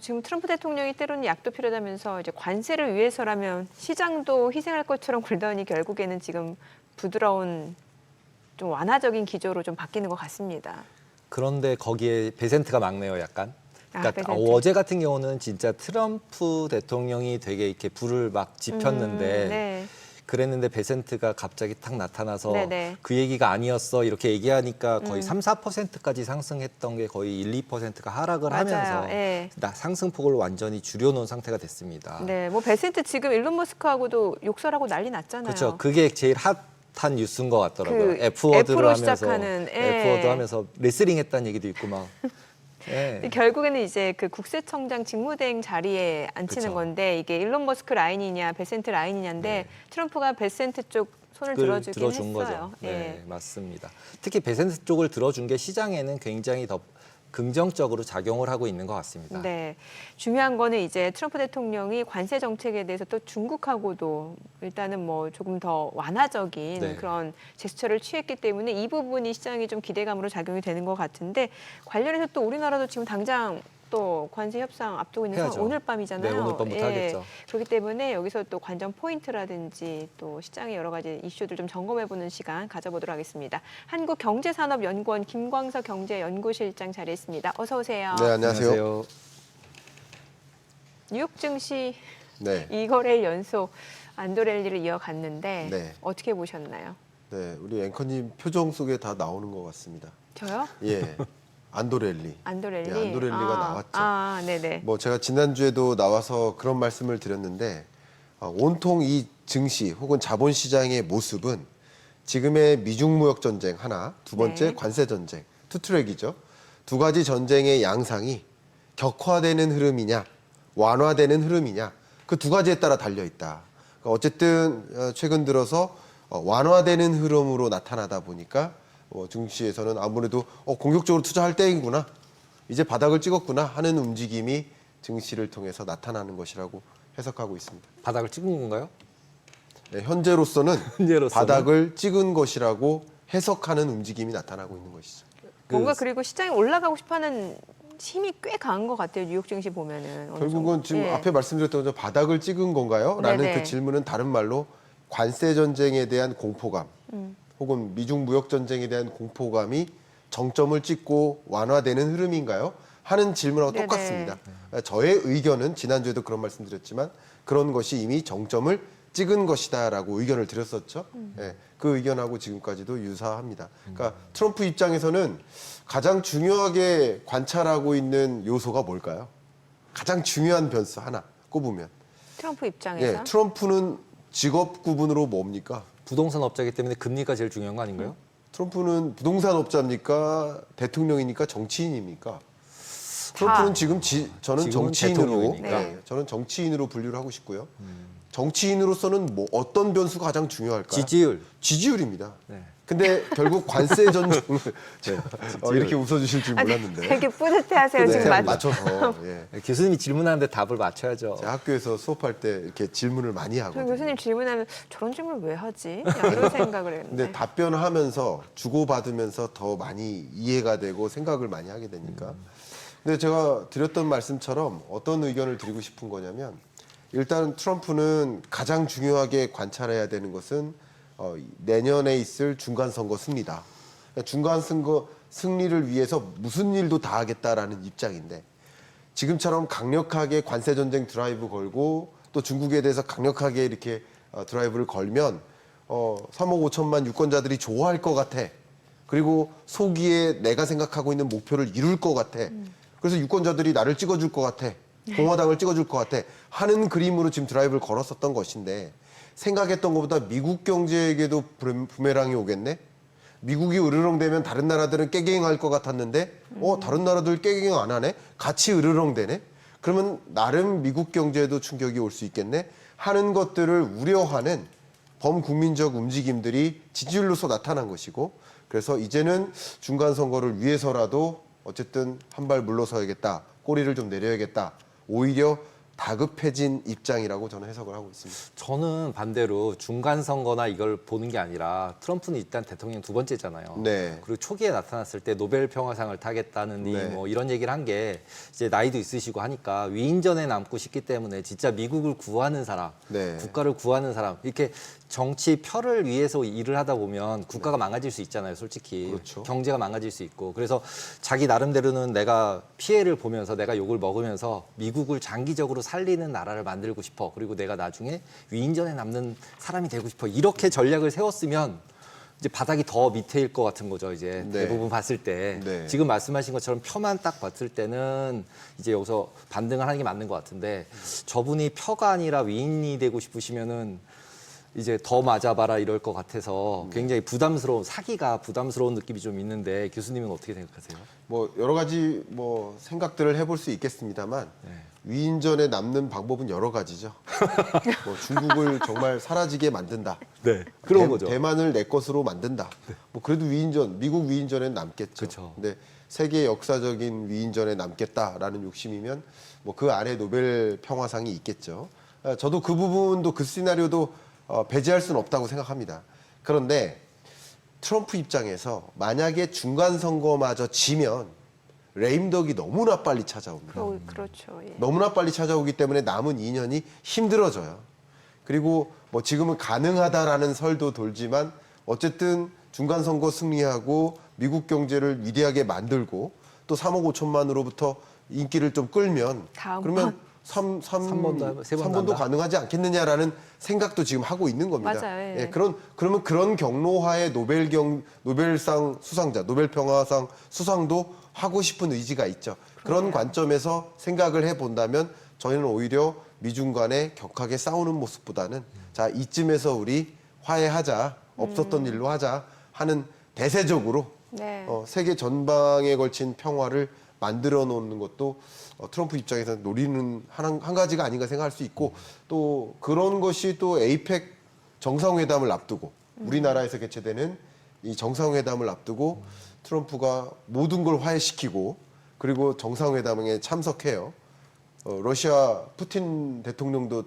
지금 트럼프 대통령이 때로는 약도 필요하다면서 이제 관세를 위해서라면 시장도 희생할 것처럼 굴더니 결국에는 지금 부드러운 좀 완화적인 기조로 좀 바뀌는 것 같습니다. 그런데 거기에 베센트가 막네요, 약간. 그러니까 베센트. 어제 같은 경우는 진짜 트럼프 대통령이 되게 이렇게 불을 막 지폈는데 네. 그랬는데 베센트가 갑자기 딱 나타나서 네네. 그 얘기가 아니었어 이렇게 얘기하니까 거의 3, 4%까지 상승했던 게 거의 1, 2%가 하락을 맞아요. 하면서 예. 상승폭을 완전히 줄여놓은 상태가 됐습니다. 네, 베센트 지금 일론 머스크하고도 욕설하고 난리 났잖아요. 그렇죠. 그게 제일 핫한 뉴스인 것 같더라고요. 그 F워드를 F로 하면서 시작하는, 예. F워드 하면서 레슬링 했다는 얘기도 있고 막. 예. 결국에는 이제 그 국세청장 직무대행 자리에 앉히는 그쵸. 건데 이게 일론 머스크 라인이냐 베센트 라인이냐인데 네. 트럼프가 베센트 쪽 손을 들어주긴 들어준 했어요. 거죠. 네, 예. 맞습니다. 특히 베센트 쪽을 들어준 게 시장에는 굉장히 더 긍정적으로 작용을 하고 있는 것 같습니다. 네, 중요한 거는 이제 트럼프 대통령이 관세 정책에 대해서 또 중국하고도 일단은 조금 더 완화적인 네. 그런 제스처를 취했기 때문에 이 부분이 시장이 좀 기대감으로 작용이 되는 것 같은데 관련해서 또 우리나라도 지금 당장 또 관세 협상 앞두고 있는 해야죠. 오늘 밤이잖아요. 네, 오늘 밤부터 하겠죠. 그렇기 때문에 여기서 또 관전 포인트라든지 또 시장의 여러 가지 이슈들 좀 점검해보는 시간 가져보도록 하겠습니다. 한국경제산업연구원 김광석 경제연구실장 자리했습니다. 어서 오세요. 네, 안녕하세요. 뉴욕 증시 네. 2거래일 연속 안도랠리를 이어갔는데 네. 어떻게 보셨나요? 네, 우리 앵커님 표정 속에 다 나오는 것 같습니다. 저요? 예, 안도랠리. 안도랠리? 네, 안도랠리가 나왔죠. 네네. 제가 지난주에도 나와서 그런 말씀을 드렸는데 온통 이 증시 혹은 자본시장의 모습은 지금의 미중무역 전쟁 하나, 두 번째 네. 관세 전쟁, 투트랙이죠. 두 가지 전쟁의 양상이 격화되는 흐름이냐, 완화되는 흐름이냐, 그 두 가지에 따라 달려 있다. 그러니까 어쨌든 최근 들어서 완화되는 흐름으로 나타나다 보니까 증시에서는 아무래도 공격적으로 투자할 때이구나, 이제 바닥을 찍었구나 하는 움직임이 증시를 통해서 나타나는 것이라고 해석하고 있습니다. 바닥을 찍은 건가요? 네, 현재로서는 현재로서는? 바닥을 찍은 것이라고 해석하는 움직임이 나타나고 있는 것이죠. 뭔가 그리고 시장이 올라가고 싶어하는 힘이 꽤 강한 것 같아요. 뉴욕 증시 보면은. 어느 결국은 정도. 지금 예. 앞에 말씀드렸던 것처럼 바닥을 찍은 건가요? 라는 네네. 그 질문은 다른 말로 관세 전쟁에 대한 공포감 혹은 미중 무역 전쟁에 대한 공포감이 정점을 찍고 완화되는 흐름인가요? 하는 질문하고 네네. 똑같습니다. 저의 의견은 지난주에도 그런 말씀드렸지만 그런 것이 이미 정점을 찍은 것이다라고 의견을 드렸었죠. 예, 그 의견하고 지금까지도 유사합니다. 그러니까 트럼프 입장에서는 가장 중요하게 관찰하고 있는 요소가 뭘까요? 가장 중요한 변수 하나 꼽으면. 트럼프 입장에서. 예, 트럼프는 직업 구분으로 뭡니까? 부동산 업자이기 때문에 금리가 제일 중요한 거 아닌가요? 트럼프는 부동산 업자입니까? 대통령이니까 정치인입니까? 트럼프는 지금 저는 지금은 정치인으로, 대통령이니까. 네. 저는 정치인으로 분류를 하고 싶고요. 정치인으로서는 어떤 변수가 가장 중요할까요? 지지율. 지지율입니다. 네. 근데 결국 관세 전쟁을 이렇게 웃어주실 줄 몰랐는데 되게 뿌듯해하세요. 지금 네, 맞죠? 맞춰서 예. 교수님이 질문하는데 답을 맞춰야죠. 제가 학교에서 수업할 때 이렇게 질문을 많이 저 하거든요. 교수님 질문하면 저런 질문 왜 하지? 이런 생각을 했는데. 근데 답변을 하면서 주고받으면서 더 많이 이해가 되고 생각을 많이 하게 되니까. 근데 제가 드렸던 말씀처럼 어떤 의견을 드리고 싶은 거냐면 일단 트럼프는 가장 중요하게 관찰해야 되는 것은 내년에 있을 중간선거 승리다. 그러니까 중간선거 승리를 위해서 무슨 일도 다 하겠다라는 입장인데 지금처럼 강력하게 관세전쟁 드라이브 걸고 또 중국에 대해서 강력하게 이렇게 드라이브를 걸면 3억 5천만 유권자들이 좋아할 것 같아. 그리고 소기에 내가 생각하고 있는 목표를 이룰 것 같아. 그래서 유권자들이 나를 찍어줄 것 같아. 공화당을 찍어줄 것 같아. 하는 그림으로 지금 드라이브를 걸었었던 것인데 생각했던 것보다 미국 경제에게도 부메랑이 오겠네? 미국이 으르렁대면 다른 나라들은 깨갱할 것 같았는데 다른 나라들 깨갱 안 하네? 같이 으르렁대네? 그러면 나름 미국 경제에도 충격이 올 수 있겠네? 하는 것들을 우려하는 범국민적 움직임들이 지지율로서 나타난 것이고 그래서 이제는 중간선거를 위해서라도 어쨌든 한 발 물러서야겠다. 꼬리를 좀 내려야겠다. 오히려 다급해진 입장이라고 저는 해석을 하고 있습니다. 저는 반대로 중간 선거나 이걸 보는 게 아니라 트럼프는 일단 대통령 두 번째잖아요. 네. 그리고 초기에 나타났을 때 노벨 평화상을 타겠다느니 네. 뭐 이런 얘기를 한 게 이제 나이도 있으시고 하니까 위인전에 남고 싶기 때문에 진짜 미국을 구하는 사람, 네. 국가를 구하는 사람 이렇게 정치 표를 위해서 일을 하다 보면 국가가 망가질 수 있잖아요, 솔직히. 그렇죠. 경제가 망가질 수 있고. 그래서 자기 나름대로는 내가 피해를 보면서 내가 욕을 먹으면서 미국을 장기적으로 살리는 나라를 만들고 싶어. 그리고 내가 나중에 위인전에 남는 사람이 되고 싶어. 이렇게 전략을 세웠으면 이제 바닥이 더 밑에일 것 같은 거죠, 이제 네. 대부분 봤을 때. 네. 지금 말씀하신 것처럼 표만 딱 봤을 때는 이제 여기서 반등을 하는 게 맞는 것 같은데 저분이 표가 아니라 위인이 되고 싶으시면은 이제 더 맞아봐라 이럴 것 같아서 굉장히 부담스러운, 사기가 부담스러운 느낌이 좀 있는데 교수님은 어떻게 생각하세요? 뭐 여러 가지 뭐 생각들을 해볼 수 있겠습니다만 네. 위인전에 남는 방법은 여러 가지죠. 뭐 중국을 정말 사라지게 만든다. 네. 그런 거죠. 대만을 내 것으로 만든다. 뭐 그래도 위인전, 미국 위인전에 남겠죠. 그쵸. 근데 세계 역사적인 위인전에 남겠다라는 욕심이면 뭐 그 아래 노벨 평화상이 있겠죠. 저도 그 부분도 그 시나리오도 배제할 수는 없다고 생각합니다. 그런데 트럼프 입장에서 만약에 중간 선거마저 지면 레임덕이 너무나 빨리 찾아옵니다. 그렇죠. 예. 너무나 빨리 찾아오기 때문에 남은 2년이 힘들어져요. 그리고 뭐 지금은 가능하다라는 설도 돌지만 어쨌든 중간 선거 승리하고 미국 경제를 위대하게 만들고 또 3억 5천만으로부터 인기를 좀 끌면 다음 그러면 번. 3번도 가능하지 않겠느냐라는 생각도 지금 하고 있는 겁니다. 맞아요. 예. 그러면 그런 경로하에 노벨상 수상자, 노벨 평화상 수상도 하고 싶은 의지가 있죠. 그런 관점에서 생각을 해본다면 저희는 오히려 미중 간에 격하게 싸우는 모습보다는 자 이쯤에서 우리 화해하자, 없었던 일로 하자 하는 대세적으로 네. 세계 전방에 걸친 평화를 만들어 놓는 것도 트럼프 입장에서 노리는 한 가지가 아닌가 생각할 수 있고 또 그런 것이 또 에이펙 정상회담을 앞두고 우리나라에서 개최되는 이 정상회담을 앞두고 트럼프가 모든 걸 화해시키고 그리고 정상회담에 참석해요. 러시아 푸틴 대통령도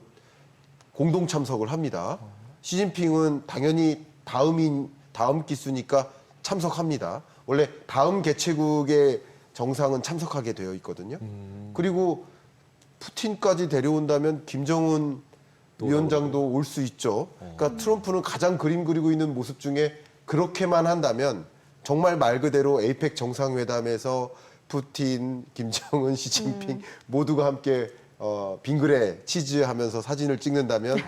공동 참석을 합니다. 시진핑은 당연히 다음 기수니까 참석합니다. 원래 다음 개최국의 정상은 참석하게 되어 있거든요. 그리고 푸틴까지 데려온다면 김정은 위원장도 올 수 있죠. 그러니까 트럼프는 가장 그림 그리고 있는 모습 중에 그렇게만 한다면 정말 말 그대로 에이펙 정상회담에서 푸틴, 김정은, 시진핑 모두가 함께 빙그레 치즈하면서 사진을 찍는다면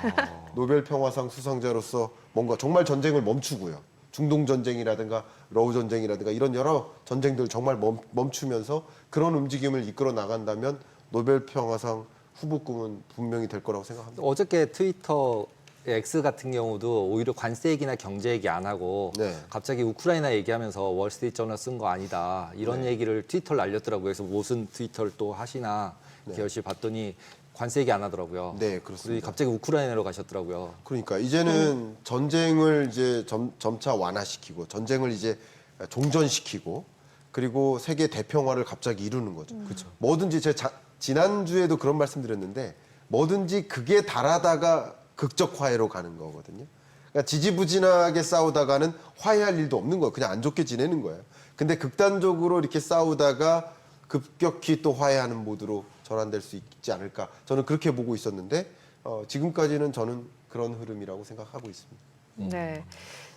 노벨 평화상 수상자로서 뭔가 정말 전쟁을 멈추고요. 중동 전쟁이라든가 러우 전쟁이라든가 이런 여러 전쟁들 정말 멈추면서 그런 움직임을 이끌어 나간다면 노벨 평화상 후보군은 분명히 될 거라고 생각합니다. 어저께 트위터 X 같은 경우도 오히려 관세 얘기나 경제 얘기 안 하고 네. 갑자기 우크라이나 얘기하면서 월스트리트 저널 쓴 거 아니다 이런 얘기를 트위터를 날렸더라고요. 그래서 무슨 트위터를 또 하시나 이렇게 열심히 봤더니 관세 얘기 안 하더라고요. 네, 그렇습니다. 그리고 갑자기 우크라이나로 가셨더라고요. 그러니까 이제는 전쟁을 이제 점차 완화시키고 전쟁을 이제 종전시키고 그리고 세계 대평화를 갑자기 이루는 거죠. 그렇죠. 뭐든지 제가 지난주에도 그런 말씀드렸는데 뭐든지 극에 달하다가 극적 화해로 가는 거거든요. 그러니까 지지부진하게 싸우다가는 화해할 일도 없는 거예요. 그냥 안 좋게 지내는 거예요. 근데 극단적으로 이렇게 싸우다가 급격히 또 화해하는 모드로 전환될 수 있지 않을까. 저는 그렇게 보고 있었는데 지금까지는 저는 그런 흐름이라고 생각하고 있습니다. 네.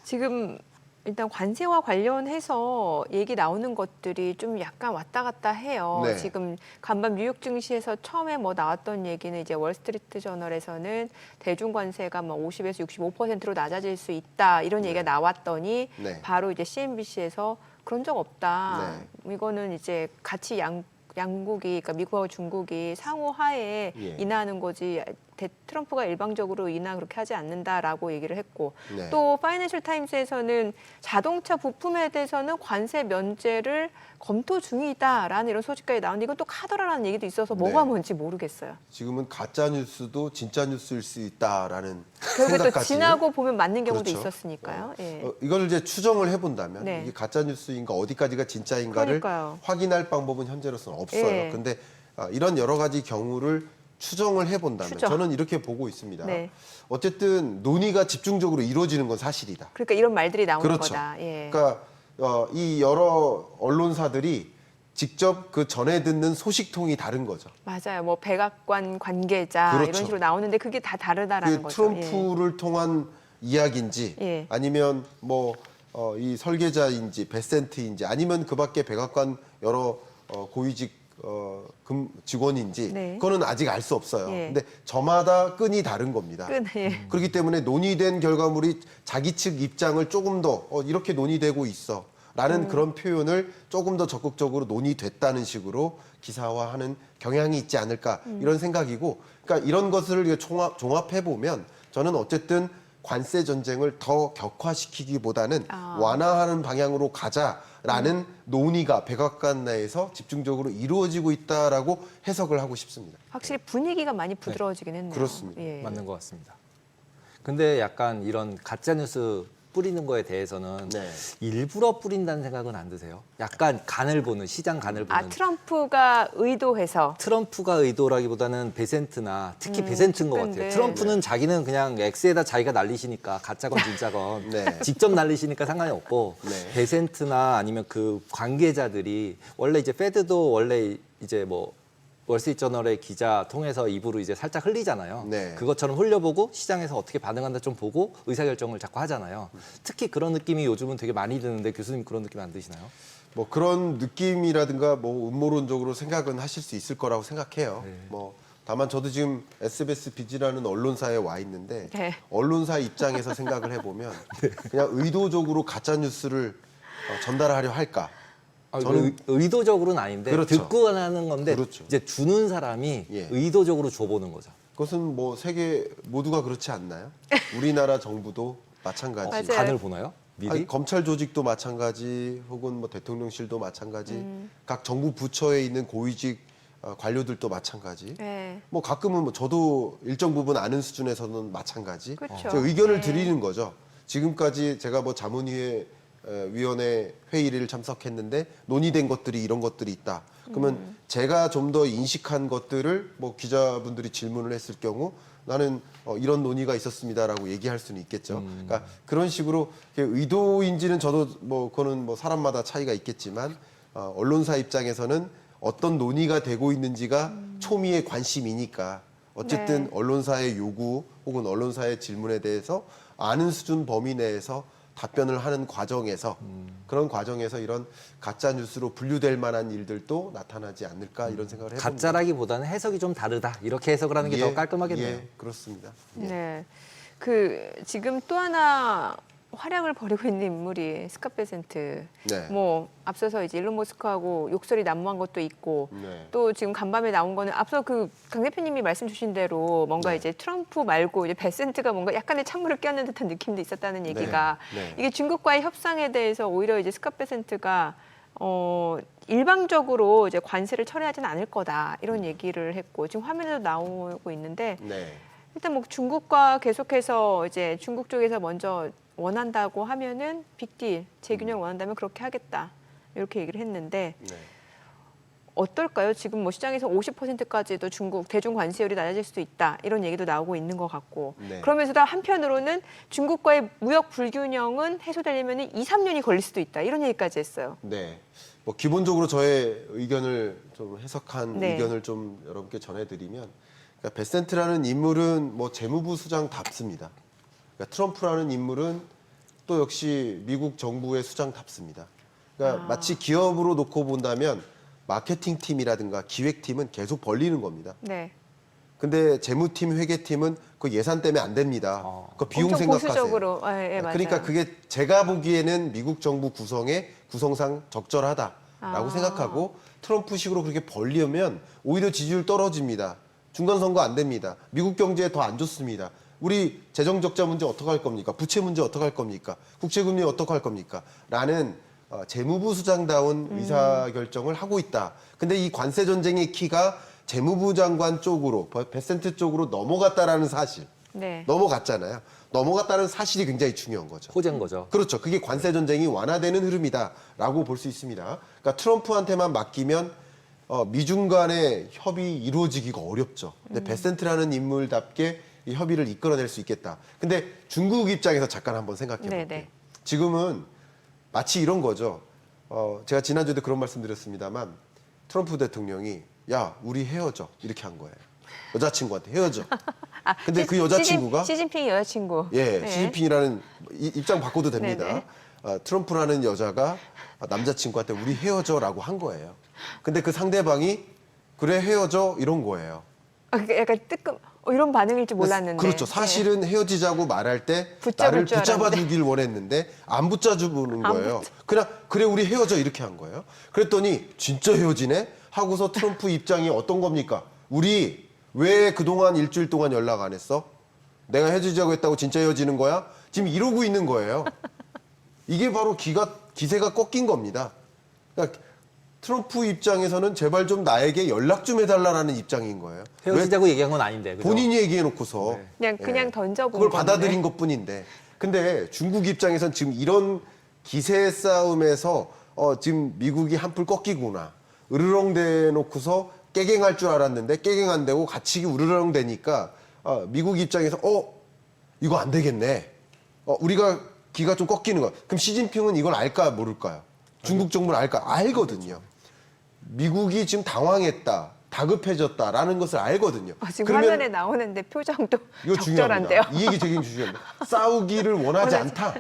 지금 일단 관세와 관련해서 얘기 나오는 것들이 좀 약간 왔다 갔다 해요. 네. 지금 간밤 뉴욕 증시에서 처음에 뭐 나왔던 얘기는 이제 월스트리트 저널에서는 대중 관세가 뭐 50에서 65%로 낮아질 수 있다 이런 얘기가 나왔더니 네. 바로 이제 CNBC에서 그런 적 없다. 네. 이거는 이제 같이 양국이 그러니까 미국하고 중국이 상호 화해에 예. 인하하는 거지 트럼프가 일방적으로 인하 그렇게 하지 않는다라고 얘기를 했고 네. 또 파이낸셜 타임스에서는 자동차 부품에 대해서는 관세 면제를 검토 중이다라는 이런 소식까지 나오는데 이건 또 카더라라는 얘기도 있어서 뭐가 네. 뭔지 모르겠어요. 지금은 가짜 뉴스도 진짜 뉴스일 수 있다라는 결국에 또 생각까지. 지나고 보면 맞는 경우도 그렇죠. 있었으니까요. 예. 이걸 이제 추정을 해본다면 네. 이게 가짜 뉴스인가 어디까지가 진짜인가를 그러니까요. 확인할 방법은 현재로서는 없어요. 예. 근데 이런 여러 가지 경우를 추정을 해본다면 추정. 저는 이렇게 보고 있습니다. 네. 어쨌든 논의가 집중적으로 이루어지는 건 사실이다. 그러니까 이런 말들이 나오는 그렇죠. 거다. 예. 그러니까 이 여러 언론사들이 직접 그 전해 듣는 소식통이 다른 거죠. 맞아요. 뭐 백악관 관계자 그렇죠. 이런 식으로 나오는데 그게 다 다르다라는 그 거죠. 트럼프를 통한 이야기인지 예. 아니면 뭐 이 설계자인지 베센트인지 아니면 그밖에 백악관 여러 고위직 직원인지 네. 그거는 아직 알 수 없어요. 예. 근데 저마다 끈이 다른 겁니다. 예. 그렇기 때문에 논의된 결과물이 자기 측 입장을 조금 더 이렇게 논의되고 있어 라는 그런 표현을 조금 더 적극적으로 논의됐다는 식으로 기사화하는 경향이 있지 않을까 이런 생각이고, 그러니까 이런 것을 종합해보면 저는 어쨌든 관세 전쟁을 더 격화시키기보다는 완화하는 방향으로 가자라는 논의가 백악관 내에서 집중적으로 이루어지고 있다라고 해석을 하고 싶습니다. 확실히 분위기가 많이 부드러워지긴 했네요. 그렇습니다. 예. 맞는 것 같습니다. 근데 약간 이런 가짜 뉴스 뿌리는 거에 대해서는 네. 일부러 뿌린다는 생각은 안 드세요? 약간 간을 보는, 시장 간을 보는. 트럼프가 의도해서 트럼프가 의도라기보다는 베센트나 특히 베센트인 것 같아요. 측근들. 트럼프는 자기는 그냥 X에다 자기가 날리시니까 가짜건 진짜건 네. 직접 날리시니까 상관이 없고 네. 베센트나 아니면 그 관계자들이 원래 이제 페드도 원래 이제 뭐 월스트리트저널의 기자 통해서 입으로 이제 살짝 흘리잖아요. 네. 그것처럼 흘려보고 시장에서 어떻게 반응한다 좀 보고 의사결정을 자꾸 하잖아요. 특히 그런 느낌이 요즘은 되게 많이 드는데 교수님 그런 느낌 안 드시나요? 뭐 그런 느낌이라든가 뭐 음모론적으로 생각은 하실 수 있을 거라고 생각해요. 뭐 다만 저도 지금 SBS 비지라는 언론사에 와 있는데 네. 언론사 입장에서 생각을 해보면 그냥 의도적으로 가짜 뉴스를 전달하려 할까? 저는 의도적으로는 아닌데 그렇죠. 듣고 하는 건데 그렇죠. 이제 주는 사람이 예. 의도적으로 줘보는 거죠. 그것은 뭐 세계 모두가 그렇지 않나요? 우리나라 정부도 마찬가지. 맞아요. 간을 보나요? 미리? 아니, 검찰 조직도 마찬가지, 혹은 뭐 대통령실도 마찬가지, 각 정부 부처에 있는 고위직 관료들도 마찬가지. 예. 뭐 가끔은 뭐 저도 일정 부분 아는 수준에서는 마찬가지. 그렇죠. 제 의견을 네. 드리는 거죠. 지금까지 제가 뭐 자문위에 위원회 회의를 참석했는데 논의된 것들이 이런 것들이 있다. 그러면 제가 좀 더 인식한 것들을 뭐 기자분들이 질문을 했을 경우 나는 이런 논의가 있었습니다라고 얘기할 수는 있겠죠. 그러니까 그런 식으로 의도인지는 저도 뭐 그거는 뭐 사람마다 차이가 있겠지만 언론사 입장에서는 어떤 논의가 되고 있는지가 초미의 관심이니까 어쨌든 네. 언론사의 요구 혹은 언론사의 질문에 대해서 아는 수준 범위 내에서 답변을 하는 과정에서 그런 과정에서 이런 가짜 뉴스로 분류될 만한 일들도 나타나지 않을까 이런 생각을 해봅니다. 가짜라기보다는 해석이 좀 다르다. 이렇게 해석을 하는 게 더 깔끔하겠네요. 예, 그렇습니다. 예. 네. 그 지금 또 하나 활약을 벌이고 있는 인물이 스캇 베센트. 네. 뭐 앞서서 이제 일론 머스크하고 욕설이 난무한 것도 있고 네. 또 지금 간밤에 나온 거는 앞서 그 강 대표님이 말씀 주신 대로 뭔가 네. 이제 트럼프 말고 이제 베센트가 뭔가 약간의 찬물을 끼얹는 듯한 느낌도 있었다는 얘기가 네. 이게 중국과의 협상에 대해서 오히려 이제 스캇 베센트가 일방적으로 이제 관세를 철회하지는 않을 거다 이런 얘기를 했고 지금 화면에도 나오고 있는데 네. 일단 뭐 중국과 계속해서 이제 중국 쪽에서 먼저 원한다고 하면은 빅딜 재균형을 원한다면 그렇게 하겠다 이렇게 얘기를 했는데 네. 어떨까요? 지금 뭐 시장에서 50%까지도 중국 대중 관세율이 낮아질 수도 있다 이런 얘기도 나오고 있는 것 같고 네. 그러면서도 한편으로는 중국과의 무역 불균형은 해소되려면 2, 3년이 걸릴 수도 있다 이런 얘기까지 했어요. 네. 뭐 기본적으로 저의 의견을 좀 해석한 네. 의견을 좀 여러분께 전해드리면, 그러니까 베센트라는 인물은 뭐 재무부 수장답습니다. 그러니까 트럼프라는 인물은 또 역시 미국 정부의 수장답습니다. 그러니까 마치 기업으로 놓고 본다면 마케팅 팀이라든가 기획팀은 계속 벌리는 겁니다. 네. 근데 재무팀, 회계팀은 그 예산 때문에 안 됩니다. 그 비용 엄청 생각하세요. 보수적으로 예, 맞아요. 그러니까 그게 제가 보기에는 미국 정부 구성상 적절하다라고 생각하고 트럼프식으로 그렇게 벌리면 오히려 지지율 떨어집니다. 중간선거 안 됩니다. 미국 경제에 더 안 좋습니다. 우리 재정 적자 문제 어떻게 할 겁니까? 부채 문제 어떻게 할 겁니까? 국채금리 어떻게 할 겁니까? 라는 재무부 수장다운 의사결정을 하고 있다. 근데 이 관세 전쟁의 키가 재무부 장관 쪽으로, 베센트 쪽으로 넘어갔다라는 사실. 네. 넘어갔잖아요. 넘어갔다는 사실이 굉장히 중요한 거죠. 호재인 거죠. 그렇죠. 그게 관세 전쟁이 완화되는 흐름이다라고 볼 수 있습니다. 그러니까 트럼프한테만 맡기면 미중 간의 협의 이루어지기가 어렵죠. 근데 베센트라는 인물답게 이 협의를 이끌어낼 수 있겠다. 근데 중국 입장에서 잠깐 한번 생각해 볼게요. 네네. 지금은 마치 이런 거죠. 제가 지난주에도 그런 말씀드렸습니다만 트럼프 대통령이 야 우리 헤어져 이렇게 한 거예요. 여자친구한테 헤어져. 근데 그 여자친구가 시진핑 여자친구. 예, 네. 시진핑이라는 입장 바꿔도 됩니다. 네네. 트럼프라는 여자가 남자친구한테 우리 헤어져라고 한 거예요. 근데 그 상대방이 그래 헤어져 이런 거예요. 그러니까 약간 뜨끔 이런 반응일 줄 몰랐는데. 그렇죠. 사실은 헤어지자고 말할 때 붙잡을 나를 줄 붙잡아 알았는데. 주길 원했는데 안 붙잡아주는 안 거예요. 그냥 그래 우리 헤어져 이렇게 한 거예요. 그랬더니 진짜 헤어지네 하고서 트럼프 입장이 어떤 겁니까? 우리 왜 그동안 일주일 동안 연락 안 했어? 내가 헤어지자고 했다고 진짜 헤어지는 거야? 지금 이러고 있는 거예요. 이게 바로 기세가 꺾인 겁니다. 그러니까 트럼프 입장에서는 제발 좀 나에게 연락 좀 해달라는 입장인 거예요. 헤어지자고 얘기한 건 아닌데. 그죠? 본인이 얘기해놓고서 그냥 던져본 그걸 건데. 받아들인 것뿐인데. 근데 중국 입장에선 지금 이런 기세 싸움에서 지금 미국이 한풀 꺾이구나. 으르렁대 놓고서 깨갱할 줄 알았는데 깨갱 안 되고 같이 으르렁 대니까 미국 입장에서 이거 안 되겠네. 우리가 기가 좀 꺾이는 거야. 그럼 시진핑은 이걸 알까 모를까요? 중국 정부는 알까? 알거든요. 미국이 지금 당황했다, 다급해졌다라는 것을 알거든요. 지금 화면에 나오는데 표정도 이거 적절한데요. 중요합니다. 이 얘기 되게 중요합니다. 싸우기를 원하지 않다.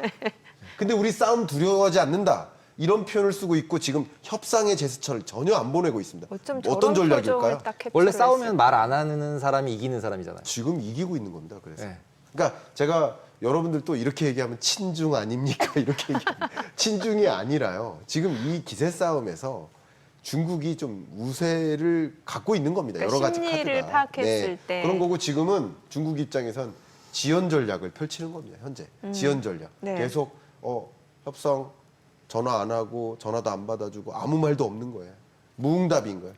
근데 우리 싸움 두려워하지 않는다. 이런 표현을 쓰고 있고 지금 협상의 제스처를 전혀 안 보내고 있습니다. 어쩜 어떤 저런 전략일까요? 표정을 딱 캡처를 원래 했을까? 싸우면 말 안 하는 사람이 이기는 사람이잖아요. 지금 이기고 있는 겁니다. 그래서. 네. 그러니까 제가 여러분들 또 이렇게 얘기하면 친중 아닙니까? 이렇게 얘기하면 친중이 아니라요. 지금 이 기세 싸움에서 중국이 좀 우세를 갖고 있는 겁니다. 그러니까 여러 가지 심리를 카드가. 파악했을 때. 그런 거고 지금은 중국 입장에선 지연 전략을 펼치는 겁니다. 현재 지연 전략. 네. 계속 협상 전화 안 하고 전화도 안 받아주고 아무 말도 없는 거예요. 무응답인 거예요.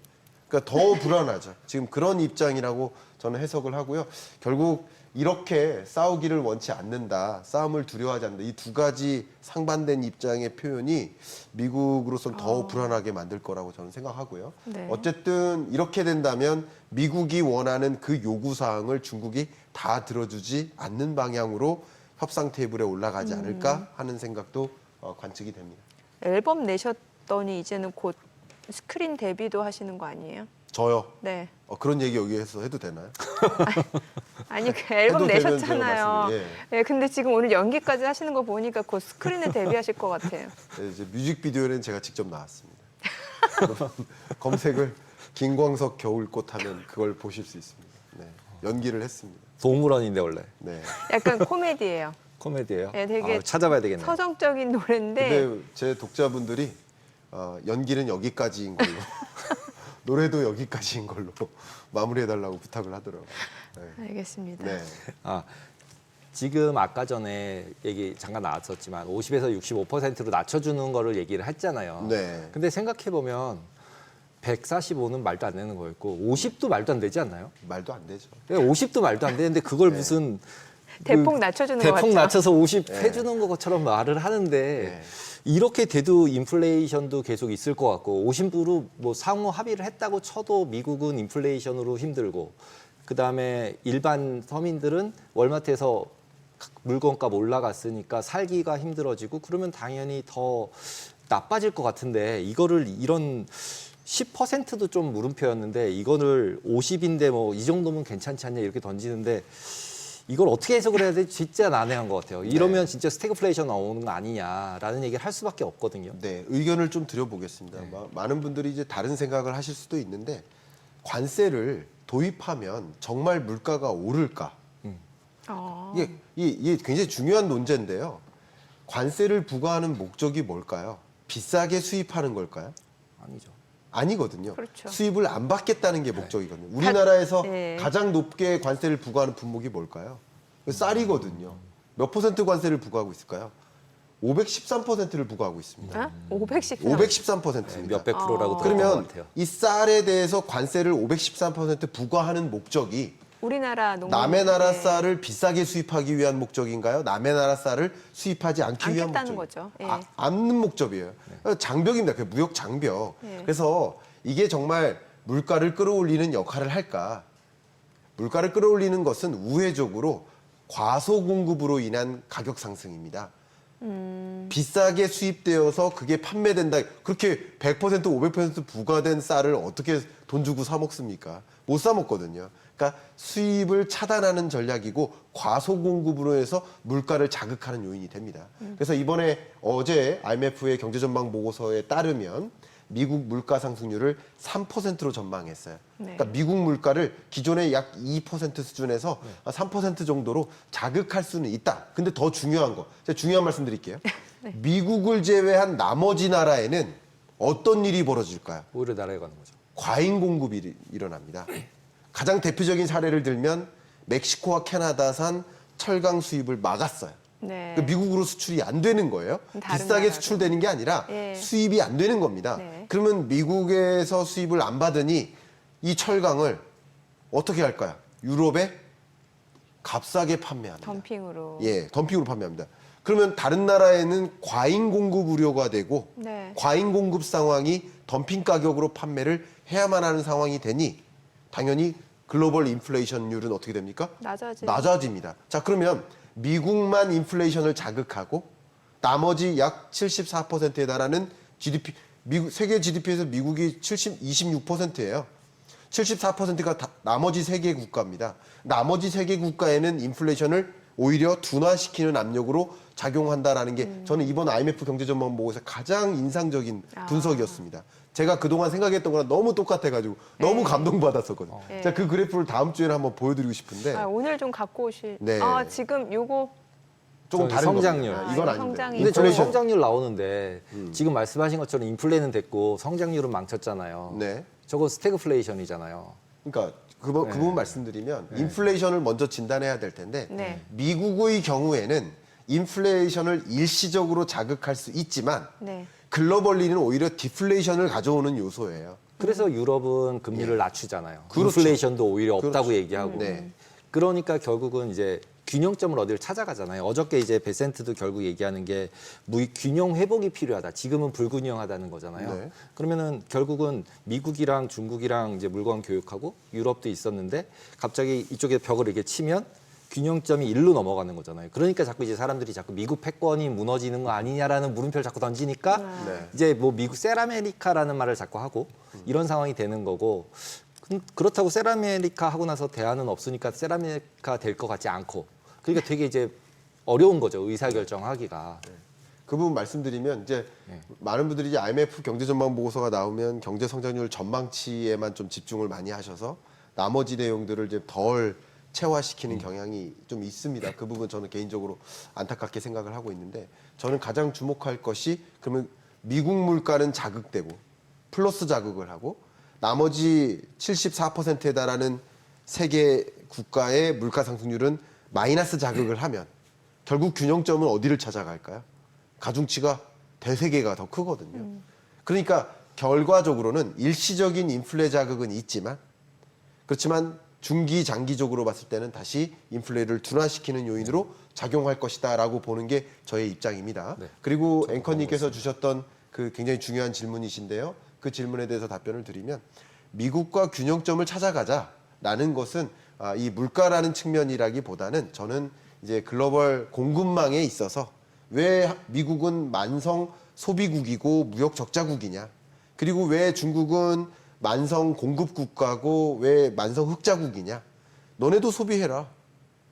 그러니까 더 불안하죠. 지금 그런 입장이라고 저는 해석을 하고요. 결국 이렇게 싸우기를 원치 않는다, 싸움을 두려워하지 않는다. 이 두 가지 상반된 입장의 표현이 미국으로서는 더 불안하게 만들 거라고 저는 생각하고요. 네. 어쨌든 이렇게 된다면 미국이 원하는 그 요구사항을 중국이 다 들어주지 않는 방향으로 협상 테이블에 올라가지 않을까 하는 생각도 관측이 됩니다. 앨범 내셨더니 이제는 곧 스크린 데뷔도 하시는 거 아니에요? 저요. 네. 그런 얘기 여기에서 해도 되나요? 아니 그 앨범 해도 되면 내셨잖아요. 제가 말씀드려요. 예, 근데 지금 오늘 연기까지 하시는 거 보니까 곧 스크린에 데뷔하실 것 같아요. 네, 이제 뮤직비디오는 제가 직접 나왔습니다. 여러분, 검색을 김광석 겨울꽃 하면 그걸 보실 수 있습니다. 네, 연기를 했습니다. 동물원인데 원래 네. 약간 코미디예요. 코미디예요. 네, 되게 찾아봐야 되겠네요. 서정적인 노래인데 근데 제 독자분들이 연기는 여기까지인 걸로 노래도 여기까지인 걸로 마무리해달라고 부탁을 하더라고요. 네. 알겠습니다. 네. 지금 아까 전에 얘기 잠깐 나왔었지만 50에서 65%로 낮춰주는 거를 얘기를 했잖아요. 네. 근데 생각해 보면 145는 말도 안 되는 거였고 50도 말도 안 되지 않나요? 말도 안 되죠. 50도 말도 안 되는데 그걸 네. 무슨 대폭 낮춰주는 거 대폭 같죠? 낮춰서 50 네. 해주는 것처럼 말을 하는데 네. 이렇게 돼도 인플레이션도 계속 있을 것 같고 50으로 뭐 상호 합의를 했다고 쳐도 미국은 인플레이션으로 힘들고 그다음에 일반 서민들은 월마트에서 물건값 올라갔으니까 살기가 힘들어지고 그러면 당연히 더 나빠질 것 같은데 이거를 이런 10%도 좀 물음표였는데 이거를 50인데 뭐 이 정도면 괜찮지 않냐 이렇게 던지는데 이걸 어떻게 해석을 해야 될지 진짜 난해한 것 같아요. 이러면 진짜 스태그플레이션 나오는 거 아니냐라는 얘기를 할 수밖에 없거든요. 네, 의견을 좀 드려보겠습니다. 많은 분들이 이제 다른 생각을 하실 수도 있는데 관세를 도입하면 정말 물가가 오를까? 이게 굉장히 중요한 논제인데요. 관세를 부과하는 목적이 뭘까요? 비싸게 수입하는 걸까요? 아니죠. 아니거든요. 그렇죠. 수입을 안 받겠다는 게 목적이거든요. 우리나라에서 네. 가장 높게 관세를 부과하는 품목이 뭘까요? 쌀이거든요. 몇 퍼센트 관세를 부과하고 있을까요? 513%를 부과하고 있습니다. 513. 513%입니다. 몇백 프로라고 들었던 것 그러면 같아요. 이 쌀에 대해서 관세를 513% 부과하는 목적이 우리나라 농민 남의 나라 쌀을 비싸게 수입하기 위한 목적인가요? 남의 나라 쌀을 수입하지 않기 위한 않겠다는 목적. 거죠. 예. 않는 목적이에요. 장벽입니다. 그 무역 장벽. 예. 그래서 이게 정말 물가를 끌어올리는 역할을 할까? 물가를 끌어올리는 것은 우회적으로 과소 공급으로 인한 가격 상승입니다. 비싸게 수입되어서 그게 판매된다. 그렇게 100% 500% 부과된 쌀을 어떻게 돈 주고 사 먹습니까? 못 사 먹거든요. 그러니까 수입을 차단하는 전략이고 과소 공급으로 해서 물가를 자극하는 요인이 됩니다. 그래서 이번에 어제 IMF의 경제 전망 보고서에 따르면 미국 물가 상승률을 3%로 전망했어요. 네. 그러니까 미국 물가를 기존의 약 2% 수준에서 3% 정도로 자극할 수는 있다. 근데 더 중요한 거, 제가 중요한 말씀 드릴게요. 미국을 제외한 나머지 나라에는 어떤 일이 벌어질까요? 오히려 날아가는 거죠. 과잉 공급이 일어납니다. 가장 대표적인 사례를 들면 멕시코와 캐나다산 철강 수입을 막았어요. 네. 그러니까 미국으로 수출이 안 되는 거예요. 다른 비싸게 나라로. 수출되는 게 아니라 예. 수입이 안 되는 겁니다. 네. 그러면 미국에서 수입을 안 받으니 이 철강을 어떻게 할까요? 유럽에 값싸게 판매합니다. 덤핑으로. 예, 덤핑으로 판매합니다. 그러면 다른 나라에는 과잉 공급 우려가 되고 네. 과잉 공급 상황이 덤핑 가격으로 판매를 해야만 하는 상황이 되니 당연히 글로벌 인플레이션율은 어떻게 됩니까? 낮아집니다. 자, 그러면 미국만 인플레이션을 자극하고 나머지 약 74%에 달하는 GDP, 세계 GDP에서 미국이 26%예요. 74%가 나머지 세계 국가입니다. 나머지 세계 국가에는 인플레이션을 오히려 둔화시키는 압력으로 작용한다라는 게 저는 이번 IMF 경제전망 보고서 가장 인상적인 분석이었습니다. 제가 그동안 생각했던 거랑 너무 똑같아가지고 너무 감동받았었거든요. 네. 제가 그 그래프를 다음 주에는 한번 보여드리고 싶은데 오늘 좀 갖고 오실. 네. 지금 요거 조금 다른 성장률. 겁니다. 이건 아닌데. 성장이 근데 저는 인플레이션. 성장률 나오는데 지금 말씀하신 것처럼 인플레는 됐고 성장률은 망쳤잖아요. 네. 저거 스태그플레이션이잖아요. 그러니까 그 부분 말씀드리면 인플레이션을 먼저 진단해야 될 텐데 네. 미국의 경우에는 인플레이션을 일시적으로 자극할 수 있지만 네. 글로벌리는 오히려 디플레이션을 가져오는 요소예요. 그래서 유럽은 금리를 낮추잖아요. 그렇죠. 인플레이션도 오히려 없다고 그렇죠. 얘기하고. 네. 그러니까 결국은 이제 균형점을 어디를 찾아가잖아요. 어저께 이제 베센트도 결국 얘기하는 게 균형 회복이 필요하다. 지금은 불균형하다는 거잖아요. 네. 그러면은 결국은 미국이랑 중국이랑 이제 물건 교육하고 유럽도 있었는데 갑자기 이쪽에 벽을 이렇게 치면 균형점이 일로 넘어가는 거잖아요. 그러니까 자꾸 이제 사람들이 자꾸 미국 패권이 무너지는 거 아니냐라는 물음표를 자꾸 던지니까 네. 이제 뭐 미국 셀아메리카라는 말을 자꾸 하고 이런 상황이 되는 거고 그렇다고 셀아메리카 하고 나서 대안은 없으니까 셀아메리카 될 것 같지 않고 그러니까 되게 이제 어려운 거죠. 의사결정하기가. 그 부분 말씀드리면 이제 네. 많은 분들이 이제 IMF 경제 전망 보고서가 나오면 경제 성장률 전망치에만 좀 집중을 많이 하셔서 나머지 내용들을 이제 덜 체화시키는 경향이 좀 있습니다. 그 부분 저는 개인적으로 안타깝게 생각을 하고 있는데 저는 가장 주목할 것이 그러면 미국 물가는 자극되고 플러스 자극을 하고 나머지 74%에 달하는 세계 국가의 물가 상승률은 마이너스 자극을 하면 결국 균형점은 어디를 찾아갈까요? 가중치가 대세계가 더 크거든요. 그러니까 결과적으로는 일시적인 인플레 자극은 있지만 그렇지만 중기 장기적으로 봤을 때는 다시 인플레를 둔화시키는 요인으로 작용할 것이다라고 보는 게 저의 입장입니다. 네. 그리고 앵커님께서 주셨던 그 굉장히 중요한 질문이신데요. 그 질문에 대해서 답변을 드리면 미국과 균형점을 찾아가자라는 것은 이 물가라는 측면이라기보다는 저는 이제 글로벌 공급망에 있어서 왜 미국은 만성 소비국이고 무역 적자국이냐? 그리고 왜 중국은 만성 공급 국가고 왜 만성 흑자국이냐? 너네도 소비해라.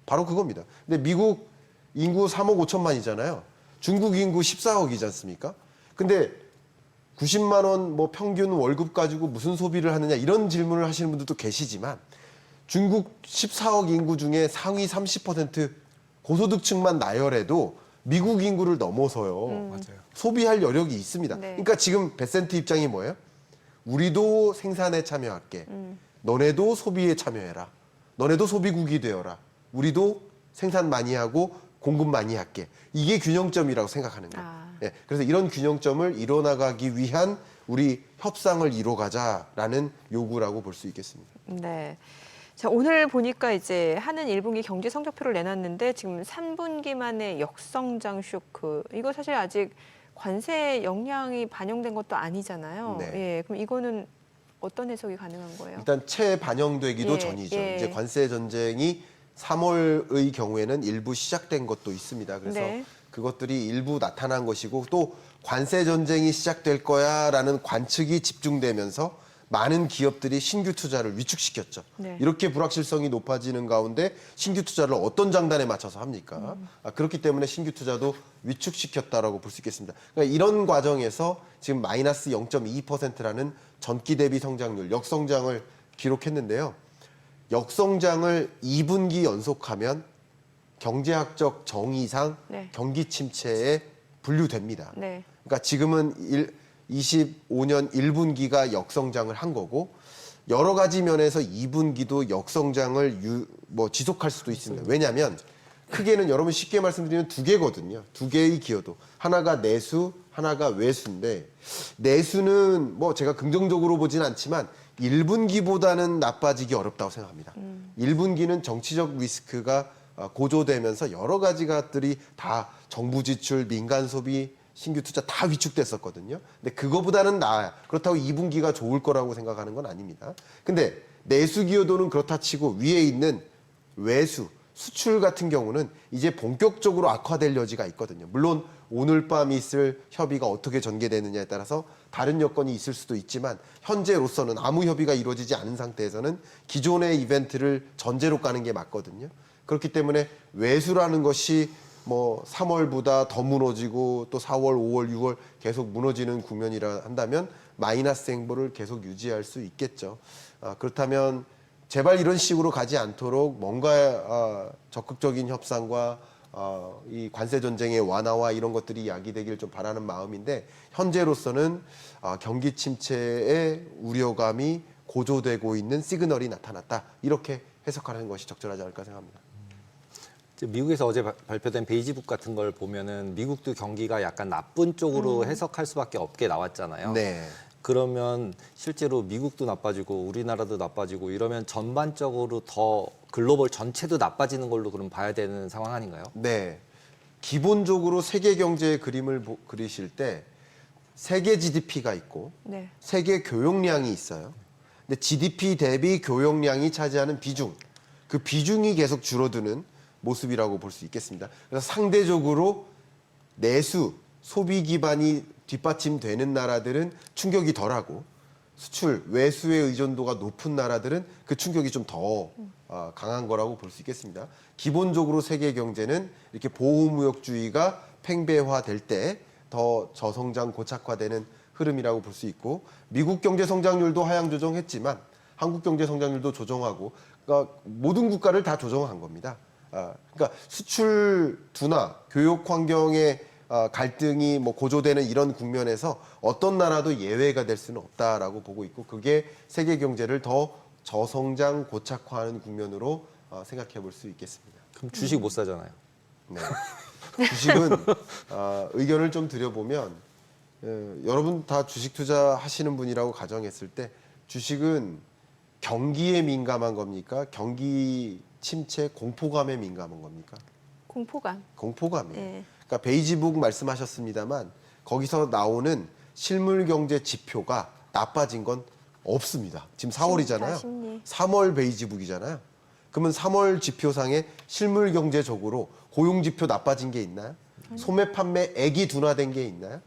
바로 그겁니다. 근데 미국 인구 3억 5천만이잖아요. 중국 인구 14억이지 않습니까? 근데 90만 원 뭐 평균 월급 가지고 무슨 소비를 하느냐 이런 질문을 하시는 분들도 계시지만 중국 14억 인구 중에 상위 30% 고소득층만 나열해도 미국 인구를 넘어서요. 맞아요. 소비할 여력이 있습니다. 네. 그러니까 지금 베센트 입장이 뭐예요? 우리도 생산에 참여할게. 너네도 소비에 참여해라. 너네도 소비국이 되어라. 우리도 생산 많이 하고 공급 많이 할게. 이게 균형점이라고 생각하는 거예요. 예, 그래서 이런 균형점을 이뤄나가기 위한 우리 협상을 이뤄가자라는 요구라고 볼 수 있겠습니다. 네. 자, 오늘 보니까 이제 하는 1분기 경제 성적표를 내놨는데 지금 3분기 만에 역성장 쇼크. 이거 사실 아직 관세 영향이 반영된 것도 아니잖아요. 네. 예, 그럼 이거는 어떤 해석이 가능한 거예요? 일단 채 반영되기도 예, 전이죠. 예. 이제 관세 전쟁이 3월의 경우에는 일부 시작된 것도 있습니다. 그래서 네. 그것들이 일부 나타난 것이고 또 관세 전쟁이 시작될 거야라는 관측이 집중되면서 많은 기업들이 신규 투자를 위축시켰죠. 네. 이렇게 불확실성이 높아지는 가운데 신규 투자를 어떤 장단에 맞춰서 합니까? 그렇기 때문에 신규 투자도 위축시켰다라고 볼 수 있겠습니다. 그러니까 이런 과정에서 지금 마이너스 0.2%라는 전기 대비 성장률, 역성장을 기록했는데요. 역성장을 2분기 연속하면 경제학적 정의상 네. 경기 침체에 분류됩니다. 네. 그러니까 지금은 25년 1분기가 역성장을 한 거고 여러 가지 면에서 2분기도 역성장을 지속할 수도 있습니다. 왜냐하면 크게는 여러분 쉽게 말씀드리면 두 개거든요. 두 개의 기여도. 하나가 내수, 하나가 외수인데 내수는 뭐 제가 긍정적으로 보진 않지만 1분기보다는 나빠지기 어렵다고 생각합니다. 1분기는 정치적 리스크가 고조되면서 여러 가지 것들이 다 정부 지출, 민간 소비, 신규 투자 다 위축됐었거든요. 근데 그거보다는 나아요. 그렇다고 2분기가 좋을 거라고 생각하는 건 아닙니다. 근데 내수 기여도는 그렇다 치고 위에 있는 외수, 수출 같은 경우는 이제 본격적으로 악화될 여지가 있거든요. 물론 오늘 밤 있을 협의가 어떻게 전개되느냐에 따라서 다른 여건이 있을 수도 있지만 현재로서는 아무 협의가 이루어지지 않은 상태에서는 기존의 이벤트를 전제로 까는 게 맞거든요. 그렇기 때문에 외수라는 것이 뭐 3월보다 더 무너지고 또 4월, 5월, 6월 계속 무너지는 국면이라 한다면 마이너스 행보를 계속 유지할 수 있겠죠. 그렇다면 제발 이런 식으로 가지 않도록 뭔가 적극적인 협상과 이 관세 전쟁의 완화와 이런 것들이 야기되길 좀 바라는 마음인데 현재로서는 경기 침체의 우려감이 고조되고 있는 시그널이 나타났다. 이렇게 해석하는 것이 적절하지 않을까 생각합니다. 미국에서 어제 발표된 베이지북 같은 걸 보면은 미국도 경기가 약간 나쁜 쪽으로 해석할 수밖에 없게 나왔잖아요. 네. 그러면 실제로 미국도 나빠지고 우리나라도 나빠지고 이러면 전반적으로 더 글로벌 전체도 나빠지는 걸로 그럼 봐야 되는 상황 아닌가요? 네. 기본적으로 세계 경제의 그림을 그리실 때 세계 GDP가 있고 네. 세계 교역량이 있어요. 근데 GDP 대비 교역량이 차지하는 비중, 그 비중이 계속 줄어드는 모습이라고 볼 수 있겠습니다. 그래서 상대적으로 내수, 소비 기반이 뒷받침되는 나라들은 충격이 덜하고 수출, 외수의 의존도가 높은 나라들은 그 충격이 좀 더 강한 거라고 볼 수 있겠습니다. 기본적으로 세계 경제는 이렇게 보호무역주의가 팽배화될 때 더 저성장 고착화되는 흐름이라고 볼 수 있고 미국 경제 성장률도 하향 조정했지만 한국 경제 성장률도 조정하고 그러니까 모든 국가를 다 조정한 겁니다. 그러니까 수출 둔화, 교육 환경의 갈등이 뭐 고조되는 이런 국면에서 어떤 나라도 예외가 될 수는 없다라고 보고 있고 그게 세계 경제를 더 저성장 고착화하는 국면으로 생각해 볼 수 있겠습니다. 그럼 주식 못 사잖아요. 네. 주식은 의견을 좀 드려보면 여러분 다 주식 투자하시는 분이라고 가정했을 때 주식은 경기에 민감한 겁니까? 경기 침체 공포감에 민감한 겁니까? 공포감. 공포감이에요. 네. 그러니까 베이지북 말씀하셨습니다만 거기서 나오는 실물 경제 지표가 나빠진 건 없습니다. 지금 4월이잖아요. 심리. 3월 베이지북이잖아요. 그러면 3월 지표상에 실물 경제적으로 고용 지표 나빠진 게 있나요? 소매 판매액이 둔화된 게 있나요?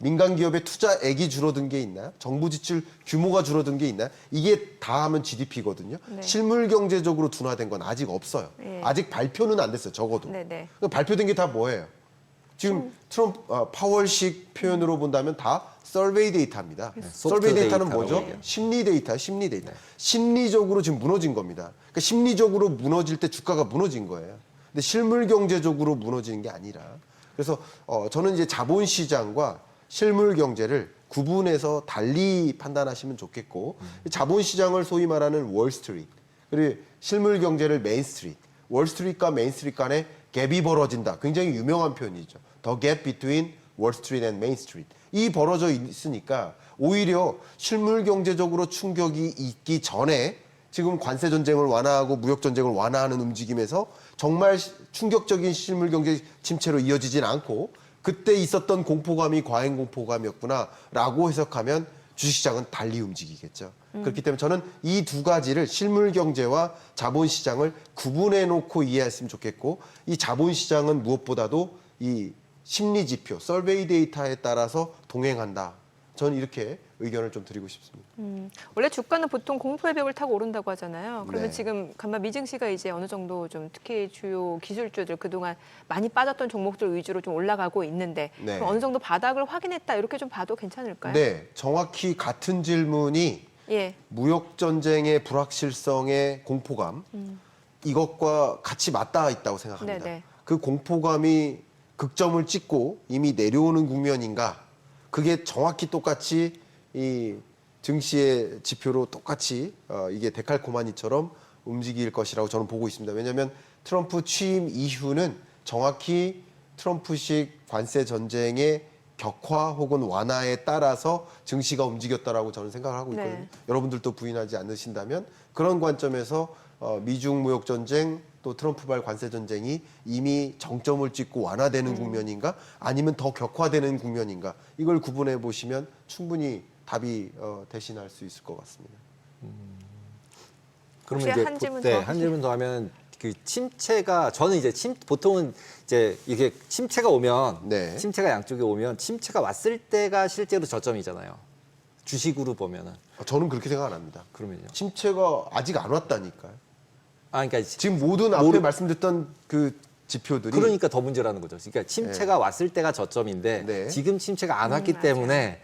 민간 기업의 투자액이 줄어든 게 있나요? 정부 지출 규모가 줄어든 게 있나요? 이게 다 하면 GDP거든요. 네. 실물 경제적으로 둔화된 건 아직 없어요. 네. 아직 발표는 안 됐어요. 적어도. 네네. 발표된 게 다 뭐예요? 지금 트럼프 파월식 표현으로 본다면 다 서베이 데이터입니다. 서베이 데이터는 뭐죠? 데이터라고 얘기해요. 심리 데이터, 심리 데이터. 심리적으로 지금 무너진 겁니다. 그러니까 심리적으로 무너질 때 주가가 무너진 거예요. 근데 실물 경제적으로 무너지는 게 아니라. 그래서 저는 이제 자본시장과 실물 경제를 구분해서 달리 판단하시면 좋겠고 자본시장을 소위 말하는 월스트리트 그리고 실물 경제를 메인스트리트 월스트리트과 메인스트리트 간에 갭이 벌어진다. 굉장히 유명한 표현이죠. The gap between Wall Street and Main Street. 이 벌어져 있으니까 오히려 실물 경제적으로 충격이 있기 전에 지금 관세 전쟁을 완화하고 무역 전쟁을 완화하는 움직임에서 정말 충격적인 실물 경제 침체로 이어지진 않고 그때 있었던 공포감이 과잉 공포감이었구나라고 해석하면 주식시장은 달리 움직이겠죠. 그렇기 때문에 저는 이 두 가지를 실물 경제와 자본시장을 구분해 놓고 이해했으면 좋겠고, 이 자본시장은 무엇보다도 이 심리 지표, 서베이 데이터에 따라서 동행한다. 저는 이렇게 의견을 좀 드리고 싶습니다. 원래 주가는 보통 공포의 벽을 타고 오른다고 하잖아요. 그러면 네. 지금 간만 미증시가 이제 어느 정도 좀 특히 주요 기술주들 그동안 많이 빠졌던 종목들 위주로 좀 올라가고 있는데 네. 그럼 어느 정도 바닥을 확인했다 이렇게 좀 봐도 괜찮을까요? 네, 정확히 같은 질문이 예. 무역 전쟁의 불확실성의 공포감 이것과 같이 맞닿아 있다고 생각합니다. 네네. 그 공포감이 극점을 찍고 이미 내려오는 국면인가? 그게 정확히 똑같이 이 증시의 지표로 똑같이 이게 데칼코마니처럼 움직일 것이라고 저는 보고 있습니다. 왜냐하면 트럼프 취임 이후는 정확히 트럼프식 관세 전쟁의 격화 혹은 완화에 따라서 증시가 움직였다라고 저는 생각을 하고 있거든요. 네. 여러분들도 부인하지 않으신다면 그런 관점에서 미중 무역 전쟁 또 트럼프발 관세 전쟁이 이미 정점을 찍고 완화되는 국면인가 아니면 더 격화되는 국면인가 이걸 구분해 보시면 충분히 답이 대신할 수 있을 것 같습니다. 그러면 혹시 이제 한 질문 네, 더 한 질문 더 하면 그 침체가 저는 이제 보통은 이제 이게 침체가 오면 네. 침체가 양쪽에 오면 침체가 왔을 때가 실제로 저점이잖아요. 주식으로 보면은 저는 그렇게 생각 안 합니다. 그러면요. 침체가 아직 안 왔다니까요. 아 그러니까 지금 모든 앞에 말씀드렸던 그 지표들이 그러니까 더 문제라는 거죠. 그러니까 침체가 왔을 때가 저점인데 네. 지금 침체가 안 왔기 맞아요. 때문에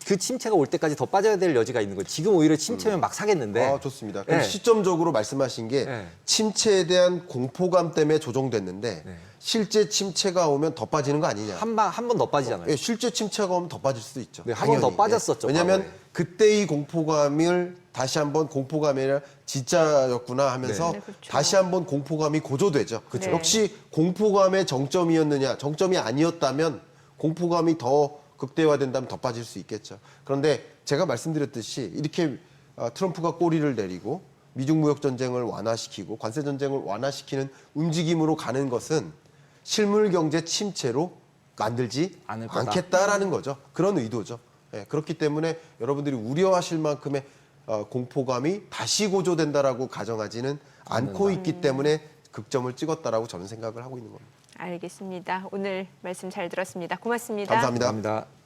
그 침체가 올 때까지 더 빠져야 될 여지가 있는 거예요. 지금 오히려 침체면 막 사겠는데. 아, 좋습니다. 그럼 네. 시점적으로 말씀하신 게 네. 침체에 대한 공포감 때문에 조정됐는데 네. 실제 침체가 오면 더 빠지는 거 아니냐? 한 번 더 빠지잖아요. 예, 실제 침체가 오면 더 빠질 수도 있죠. 네, 한번더 당연히. 빠졌었죠, 왜냐하면 과거에. 그때의 공포감을 다시 한번 공포감이 아니라 진짜였구나 하면서 네, 그렇죠. 다시 한번 공포감이 고조되죠. 그렇죠. 역시 공포감의 정점이었느냐, 정점이 아니었다면 공포감이 더 극대화된다면 더 빠질 수 있겠죠. 그런데 제가 말씀드렸듯이 이렇게 트럼프가 꼬리를 내리고 미중 무역 전쟁을 완화시키고 관세 전쟁을 완화시키는 움직임으로 가는 것은 실물 경제 침체로 만들지 않을 거다. 않겠다라는 거죠. 그런 의도죠. 예, 그렇기 때문에 여러분들이 우려하실 만큼의 공포감이 다시 고조된다라고 가정하지는 않고 있기 때문에 극점을 찍었다라고 저는 생각을 하고 있는 겁니다. 알겠습니다. 오늘 말씀 잘 들었습니다. 고맙습니다. 감사합니다. 감사합니다.